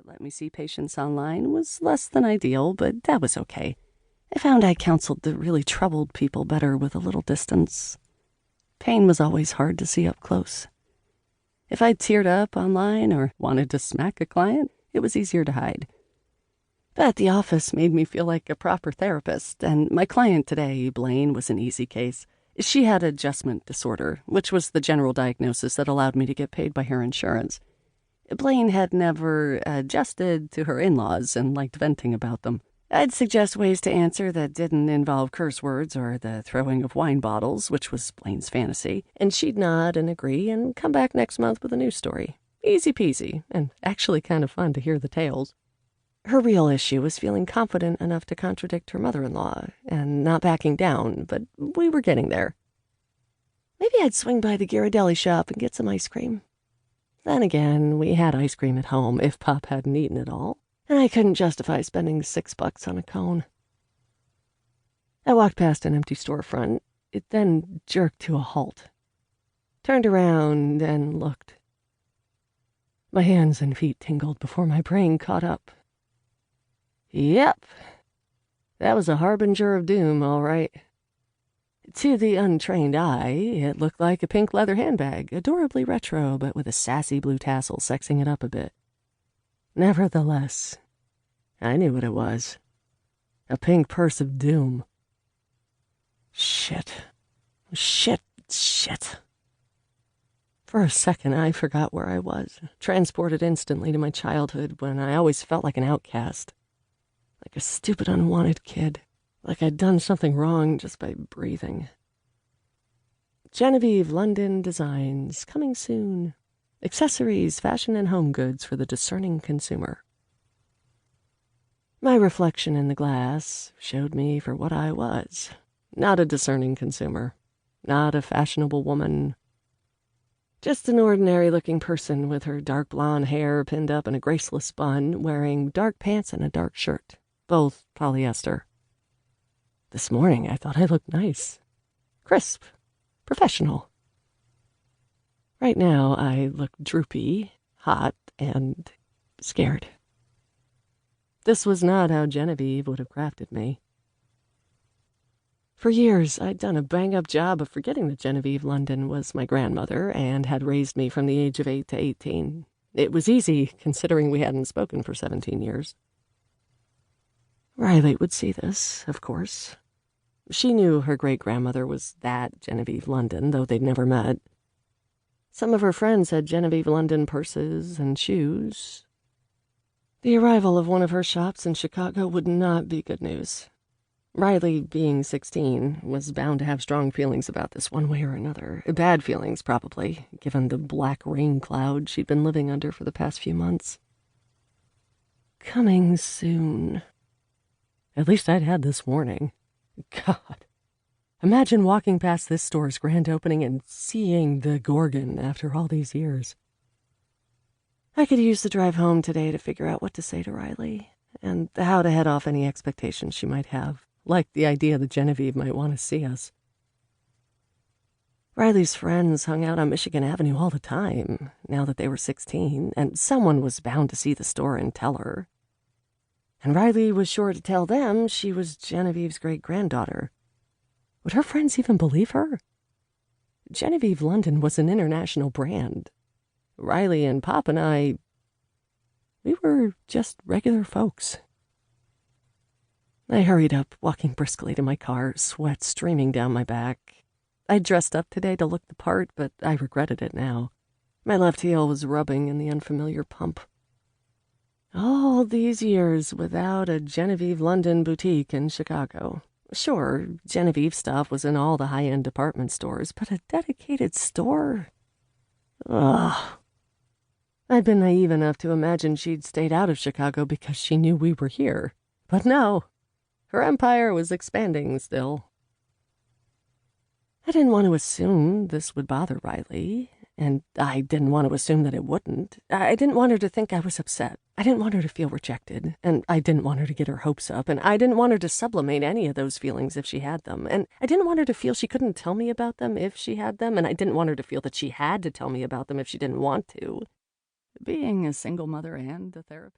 let me see patients online was less than ideal, but that was okay. I found I counseled the really troubled people better with a little distance. Pain was always hard to see up close. If I teared up online or wanted to smack a client, it was easier to hide. But the office made me feel like a proper therapist, and my client today, Blaine, was an easy case. She had adjustment disorder, which was the general diagnosis that allowed me to get paid by her insurance. Blaine had never adjusted to her in-laws and liked venting about them. I'd suggest ways to answer that didn't involve curse words or the throwing of wine bottles, which was Blaine's fantasy, and she'd nod and agree and come back next month with a new story. Easy peasy, and actually kind of fun to hear the tales. Her real issue was feeling confident enough to contradict her mother-in-law and not backing down, but we were getting there. Maybe I'd swing by the Ghirardelli shop and get some ice cream. Then again, we had ice cream at home if Pop hadn't eaten it all, and I couldn't justify spending $6 on a cone. I walked past an empty storefront. It then jerked to a halt. Turned around and looked. My hands and feet tingled before my brain caught up. Yep, that was a harbinger of doom, all right. To the untrained eye, it looked like a pink leather handbag, adorably retro, but with a sassy blue tassel sexing it up a bit. Nevertheless, I knew what it was. A pink purse of doom. Shit. For a second, I forgot where I was, transported instantly to my childhood when I always felt like an outcast. Like a stupid, unwanted kid. Like I'd done something wrong just by breathing. Genevieve London Designs, coming soon. Accessories, fashion, and home goods for the discerning consumer. My reflection in the glass showed me for what I was. Not a discerning consumer. Not a fashionable woman. Just an ordinary-looking person with her dark blonde hair pinned up in a graceless bun, wearing dark pants and a dark shirt. Both polyester. This morning I thought I looked nice. Crisp. Professional. Right now I look droopy, hot, and scared. This was not how Genevieve would have crafted me. For years, I'd done a bang-up job of forgetting that Genevieve London was my grandmother and had raised me from the age of 8 to 18. It was easy, considering we hadn't spoken for 17 years. Riley would see this, of course. She knew her great-grandmother was that Genevieve London, though they'd never met. Some of her friends had Genevieve London purses and shoes. The arrival of one of her shops in Chicago would not be good news. Riley, being 16, was bound to have strong feelings about this one way or another. Bad feelings, probably, given the black rain cloud she'd been living under for the past few months. Coming soon. At least I'd had this warning. God. Imagine walking past this store's grand opening and seeing the Gorgon after all these years. I could use the drive home today to figure out what to say to Riley, and how to head off any expectations she might have, like the idea that Genevieve might want to see us. Riley's friends hung out on Michigan Avenue all the time, now that they were 16, and someone was bound to see the store and tell her. And Riley was sure to tell them she was Genevieve's great-granddaughter. Would her friends even believe her? Genevieve London was an international brand. Riley and Pop and I, we were just regular folks. I hurried up, walking briskly to my car, sweat streaming down my back. I dressed up today to look the part, but I regretted it now. My left heel was rubbing in the unfamiliar pump. All these years without a Genevieve London boutique in Chicago. Sure, Genevieve stuff was in all the high-end department stores, but a dedicated store? Ugh. I'd been naive enough to imagine she'd stayed out of Chicago because she knew we were here. But no, her empire was expanding still. I didn't want to assume this would bother Riley, and I didn't want to assume that it wouldn't. I didn't want her to think I was upset. I didn't want her to feel rejected, and I didn't want her to get her hopes up, and I didn't want her to sublimate any of those feelings if she had them, and I didn't want her to feel she couldn't tell me about them if she had them, and I didn't want her to feel that she had to tell me about them if she didn't want to. Being a single mother and a therapist.